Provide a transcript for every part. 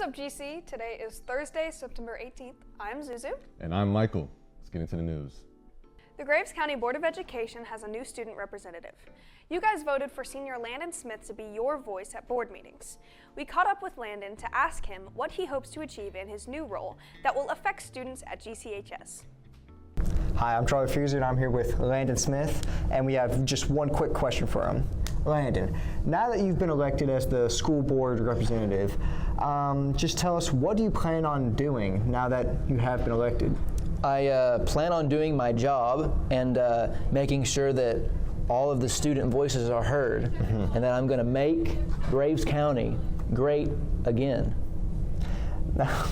up, GC? Today is Thursday, September 18th. I'm Zuzu. And I'm Michael. Let's get into the news. The Graves County Board of Education has a new student representative. You guys voted for senior Landon Smith to be your voice at board meetings. We caught up with Landon to ask him what he hopes to achieve in his new role that will affect students at GCHS. Hi, I'm Charlie Fuser and I'm here with Landon Smith, and we have just one quick question for him. Landon, now that you've been elected as the school board representative, just tell us, what do you plan on doing now that you have been elected? I plan on doing my job and making sure that all of the student voices are heard, and that I'm going to make Graves County great again. Now,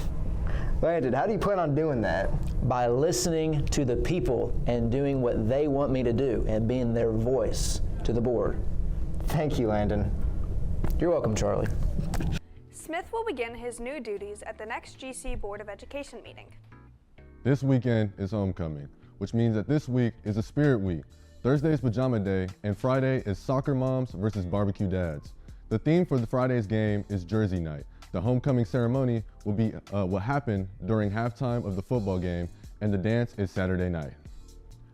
Landon, how do you plan on doing that? By listening to the people and doing what they want me to do and being their voice to the board. Thank you, Landon. You're welcome, Charlie. Smith will begin his new duties at the next GC Board of Education meeting. This weekend is homecoming, which means that this week is a spirit week. Thursday is pajama day, and Friday is soccer moms versus barbecue dads. The theme for Friday's game is Jersey Night. The homecoming ceremony will happen during halftime of the football game, and the dance is Saturday night.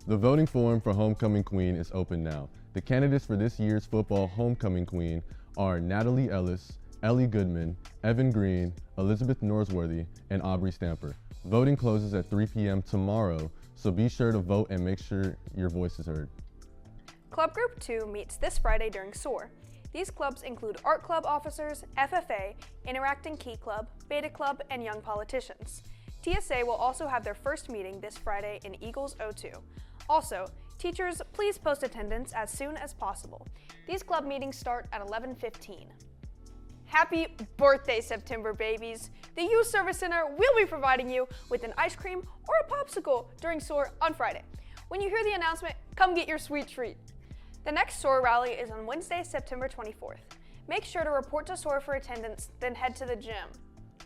The voting form for Homecoming Queen is open now. The candidates for this year's football Homecoming Queen are Natalie Ellis, Ellie Goodman, Evan Green, Elizabeth Norsworthy, and Aubrey Stamper. Voting closes at 3 p.m. tomorrow, so be sure to vote and make sure your voice is heard. Club Group 2 meets this Friday during SOAR. These clubs include Art Club officers, FFA, Interacting Key Club, Beta Club, and Young Politicians. TSA will also have their first meeting this Friday in Eagles O2. Also, teachers, please post attendance as soon as possible. These club meetings start at 11:15. Happy birthday, September babies! The Youth Service Center will be providing you with an ice cream or a popsicle during SOAR on Friday. When you hear the announcement, come get your sweet treat. The next SOAR rally is on Wednesday, September 24th. Make sure to report to SOAR for attendance, then head to the gym.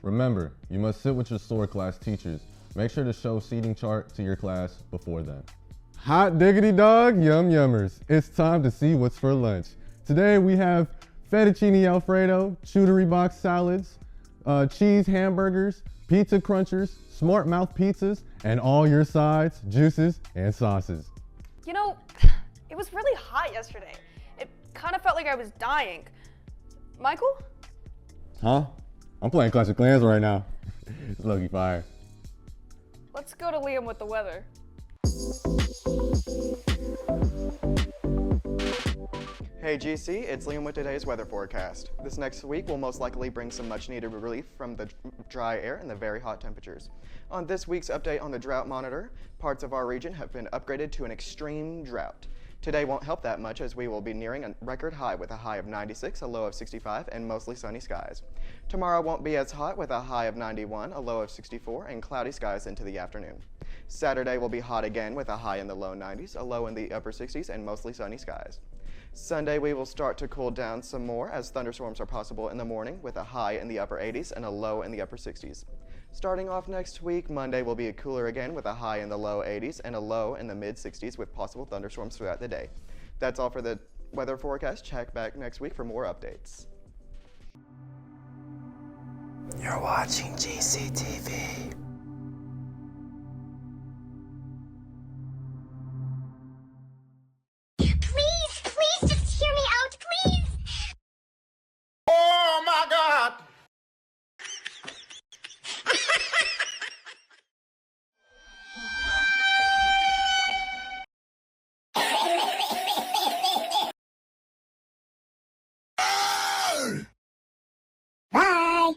Remember, you must sit with your SOAR class teachers. Make sure to show seating chart to your class before then. Hot diggity dog, yum yummers. It's time to see what's for lunch. Today we have fettuccine alfredo, charcuterie box salads, cheese hamburgers, pizza crunchers, smart mouth pizzas, and all your sides, juices, and sauces. You know, it was really hot yesterday. It kind of felt like I was dying. Michael? Huh? I'm playing Clash of Clans right now. It's low-key fire. Let's go to Liam with the weather. Hey GC, it's Liam with today's weather forecast. This next week will most likely bring some much needed relief from the dry air and the very hot temperatures. On this week's update on the drought monitor, parts of our region have been upgraded to an extreme drought. Today won't help that much as we will be nearing a record high with a high of 96, a low of 65, and mostly sunny skies. Tomorrow won't be as hot with a high of 91, a low of 64, and cloudy skies into the afternoon. Saturday will be hot again with a high in the low 90s, a low in the upper 60s, and mostly sunny skies. Sunday we will start to cool down some more as thunderstorms are possible in the morning with a high in the upper 80s and a low in the upper 60s. Starting off next week, Monday will be cooler again with a high in the low 80s and a low in the mid 60s with possible thunderstorms throughout the day. That's all for the weather forecast. Check back next week for more updates. You're watching GCTV. Please just hear me out, please! Oh my God! Bye!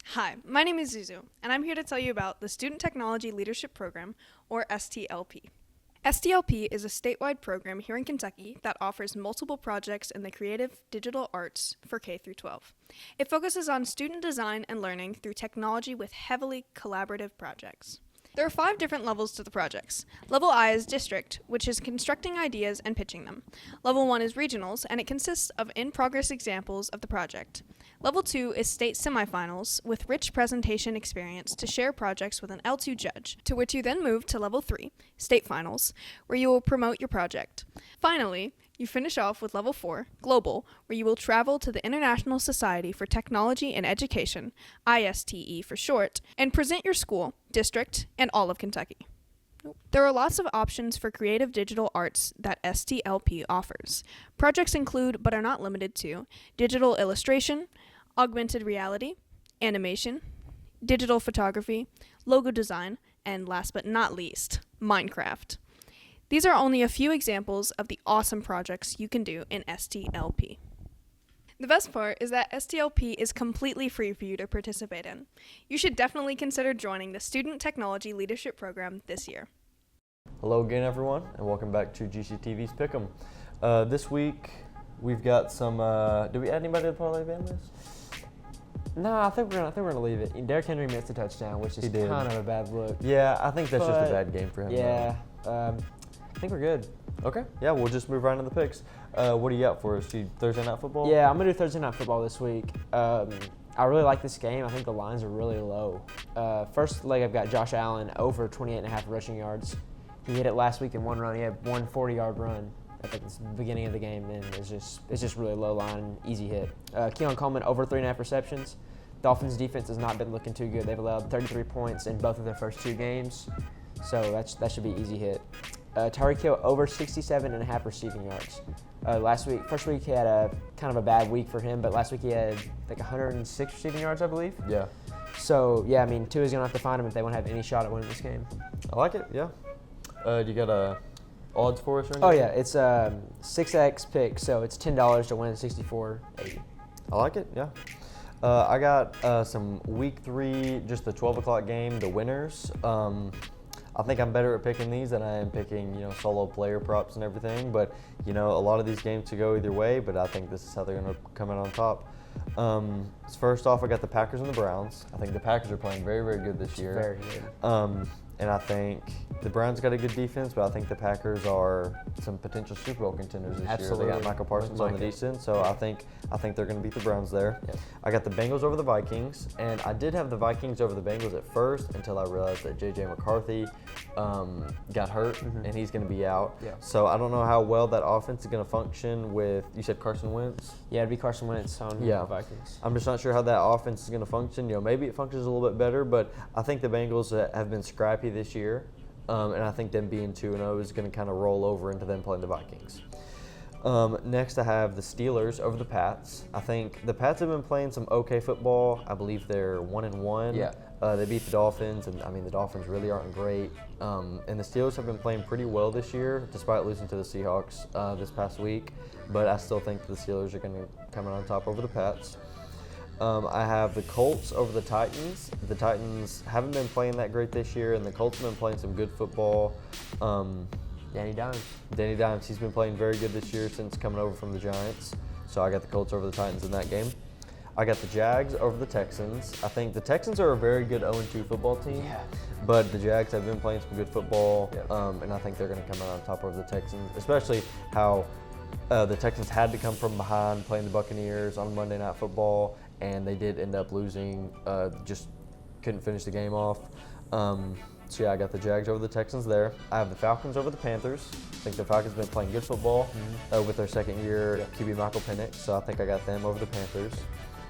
Hi, my name is Zuzu, and I'm here to tell you about the Student Technology Leadership Program, or STLP. STLP is a statewide program here in Kentucky that offers multiple projects in the creative digital arts for K-12. It focuses on student design and learning through technology with heavily collaborative projects. There are 5 different levels to the projects. Level I is district, which is constructing ideas and pitching them. Level 1 is regionals, and it consists of in-progress examples of the project. Level 2 is state semifinals, with rich presentation experience to share projects with an L2 judge, to which you then move to Level 3, state finals, where you will promote your project. Finally, You finish off with Level 4, Global, where you will travel to the International Society for Technology and Education, ISTE for short, and present your school, district, and all of Kentucky. There are lots of options for creative digital arts that STLP offers. Projects include, but are not limited to, digital illustration, augmented reality, animation, digital photography, logo design, and last but not least, Minecraft. These are only a few examples of the awesome projects you can do in STLP. The best part is that STLP is completely free for you to participate in. You should definitely consider joining the Student Technology Leadership Program this year. Hello again, everyone, and welcome back to GCTV's Pick'em. This week, we've got some. Did we add anybody to the parlay ban list? No, I think we're gonna leave it. Derrick Henry missed a touchdown, which is kind of a bad look. Yeah, I think that's just a bad game for him. Yeah, I think we're good. Okay. Yeah, we'll just move right into the picks. What do you got for us? Thursday Night Football? Yeah, I'm gonna do Thursday Night Football this week. I really like this game. I think the lines are really low. First leg, I've got Josh Allen over 28.5 rushing yards. He hit it last week in one run. He had one 40-yard run at the beginning of the game, and it's just really low line, easy hit. Keon Coleman over 3.5 receptions. Dolphins defense has not been looking too good. They've allowed 33 points in both of their first 2 games, so that should be an easy hit. Tyreek Hill over 67.5 receiving yards. First week he had a kind of a bad week for him, but last week he had like 106 receiving yards, I believe. Yeah. So yeah, I mean, Tua's gonna have to find him if they want to have any shot at winning this game. I like it. Yeah. Do you got odds for us or anything? Oh yeah, it's 6x pick, so it's $10 to win 64.80. I like it. Yeah. I got some week 3, just the 12 o'clock game, the winners. I think I'm better at picking these than I am picking, solo player props and everything. But, a lot of these games could go either way, but I think this is how they're going to come out on top. First off, I got the Packers and the Browns. I think the Packers are playing very, very good this year. Very good. And I think the Browns got a good defense, but I think the Packers are some potential Super Bowl contenders this Absolutely. year. They got Michael Parsons on the decent, so I think they're going to beat the Browns there. Yep. I got the Bengals over the Vikings, and I did have the Vikings over the Bengals at first until I realized that J.J. McCarthy got hurt, and he's going to be out. Yeah. So I don't know how well that offense is going to function with, you said Carson Wentz? Yeah, it'd be Carson Wentz on the Vikings. I'm just not sure how that offense is going to function. Maybe it functions a little bit better, but I think the Bengals have been scrappy this year. And I think them being 2-0 is going to kind of roll over into them playing the Vikings. Next, I have the Steelers over the Pats. I think the Pats have been playing some okay football. I believe they're 1-1. Yeah. They beat the Dolphins, and the Dolphins really aren't great. And the Steelers have been playing pretty well this year, despite losing to the Seahawks this past week. But I still think the Steelers are going to come out on top over the Pats. I have the Colts over the Titans. The Titans haven't been playing that great this year, and the Colts have been playing some good football. Danny Dimes, he's been playing very good this year since coming over from the Giants. So I got the Colts over the Titans in that game. I got the Jags over the Texans. I think the Texans are a very good 0-2 football team, but the Jags have been playing some good football, and I think they're going to come out on top over the Texans, especially how the Texans had to come from behind playing the Buccaneers on Monday Night Football, and they did end up losing, just couldn't finish the game off. So yeah, I got the Jags over the Texans there. I have the Falcons over the Panthers. I think the Falcons have been playing good football with their second year QB Michael Penix, so I think I got them over the Panthers.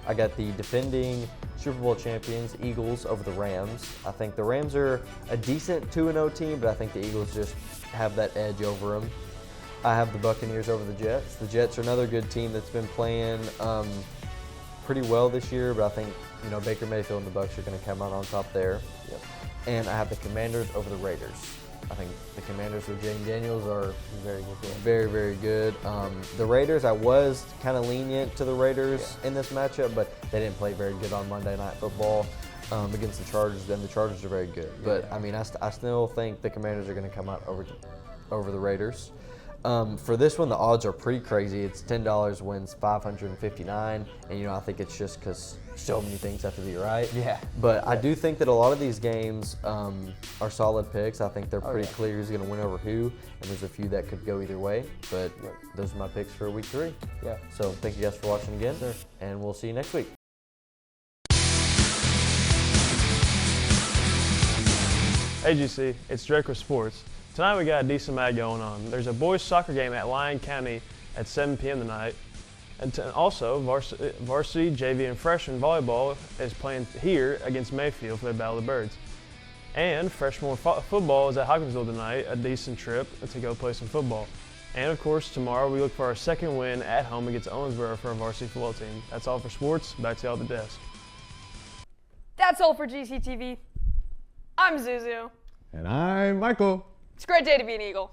I got the defending Super Bowl champions Eagles over the Rams. I think the Rams are a decent 2-0 team, but I think the Eagles just have that edge over them. I have the Buccaneers over the Jets. The Jets are another good team that's been playing pretty well this year, but I think Baker Mayfield and the Bucs are going to come out on top there. Yep. And I have the Commanders over the Raiders. I think the Commanders with Jaden Daniels are very good. Very, very good. The Raiders, I was kind of lenient to the Raiders in this matchup, but they didn't play very good on Monday Night Football against the Chargers. And the Chargers are very good. But I still think the Commanders are going to come out over the Raiders. For this one, the odds are pretty crazy. It's $10 wins 559, and I think it's just because so many things have to be right. Yeah. But I do think that a lot of these games are solid picks. I think they're pretty clear who's going to win over who, and there's a few that could go either way. But those are my picks for week 3. Yeah. So thank you guys for watching again, and we'll see you next week. Hey GC, it's Drake with Sports. Tonight we got a decent amount going on. There's a boys soccer game at Lyon County at 7 p.m. tonight. And also, varsity, JV, and freshman volleyball is playing here against Mayfield for the Battle of the Birds. And freshman football is at Hopkinsville tonight, a decent trip to go play some football. And of course, tomorrow we look for our second win at home against Owensboro for our varsity football team. That's all for sports. Back to y'all at the desk. That's all for GCTV. I'm Zuzu. And I'm Michael. It's a great day to be an Eagle.